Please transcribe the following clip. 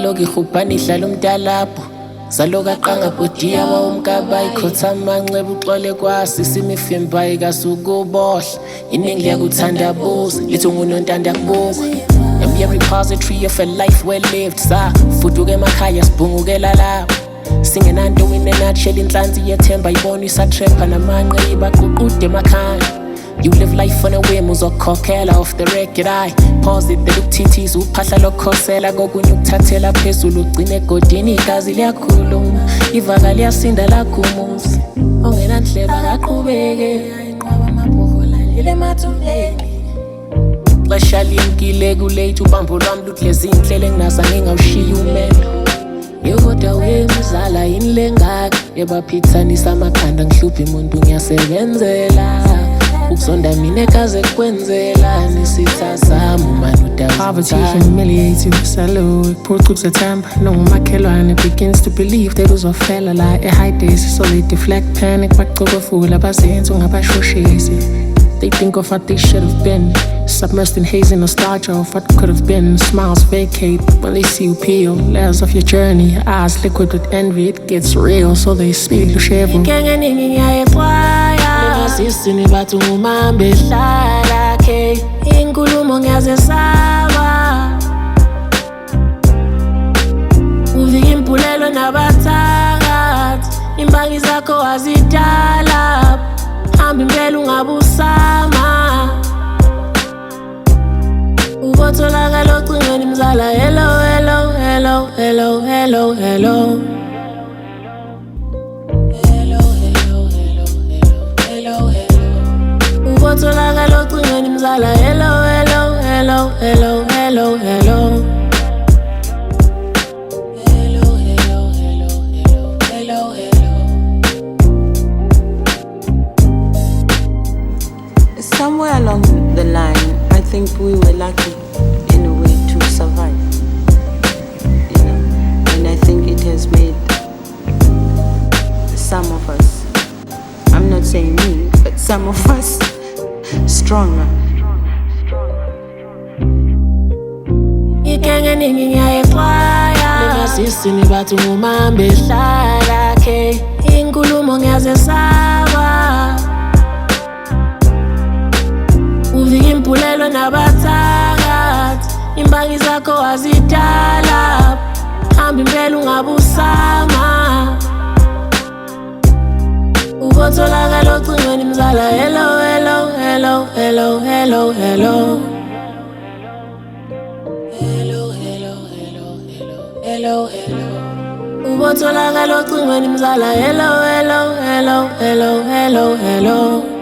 loki khupani hlala umdalapho Zaloka qanga bodiya wa umkaba ikhotha manxeba uxole kwasi simifimba ikasukubohla iningi liyakuthandabuza lithi ungunontanda kubuka I'm your repository of a life well lived sa fuduke emakhaya sibhungukela lapho singenanto in a nutshell inhlanzi yethemba ibona isatrapha namanqe ibaququde emakhaya You live life on a whim uzokhokhela off the record I pause it look titties uphahla lokhosela kokunye ukuthathela phezulu ugcine egodini igazi liyakhuluma ivaka liyasinda lagumuza ongenandleba kaqhubeke ayiqhwaba amabhokola lele mathuleni xesha limkile kulate ubambo lwami luhlezi inhlele nginazange ngawushiya umendo Yokoda wemzala yini lengaka ebaphithanisa amakhanda ngihlupha imuntu ngiyasebenzela ukuzonda mina ekaze kwenzela nisitha sami umanuda Poverty humiliates you, salo iphucu kuZethemba nomakhelwane begins to believe that uzofela la high days so they deflect panic baqokofula bazenza ungabashoshisi They think of what they should have been Submersed in hazy nostalgia of what could have been Smiles vacate when they see you peel Layers of your journey, eyes liquid with envy It gets real, so they speak to shevu Sisini bathu Mahambehlala ke inkulumo ngiyazesaba Uvika impulelo nabathakathi imbangi zakho wazidala hamba impela ungabusama Ubotholakala ocingweni mzala hello hello hello hello hello hello Ubotholakala ocingweni mzala hello hello hello hello hello hello Hello hello hello hello hello Somewhere along the line I think we were lucky in a way to survive and I think it has made some of us I'm not saying me but some of us stronger. Ikenge ningi ngiyayixwaya Lemasisini bathu Mahambehlala ke inkulumo ngiyazesaba Uvika impulelo nabathakathi imbangi zakho wazidala hamba impela ungabusama Ubotholakala ocingweni mzala hello hello hello hello hello hello Hello hello hello hello hello hello Ubotholakala ocingweni mzala hello hello hello hello hello hello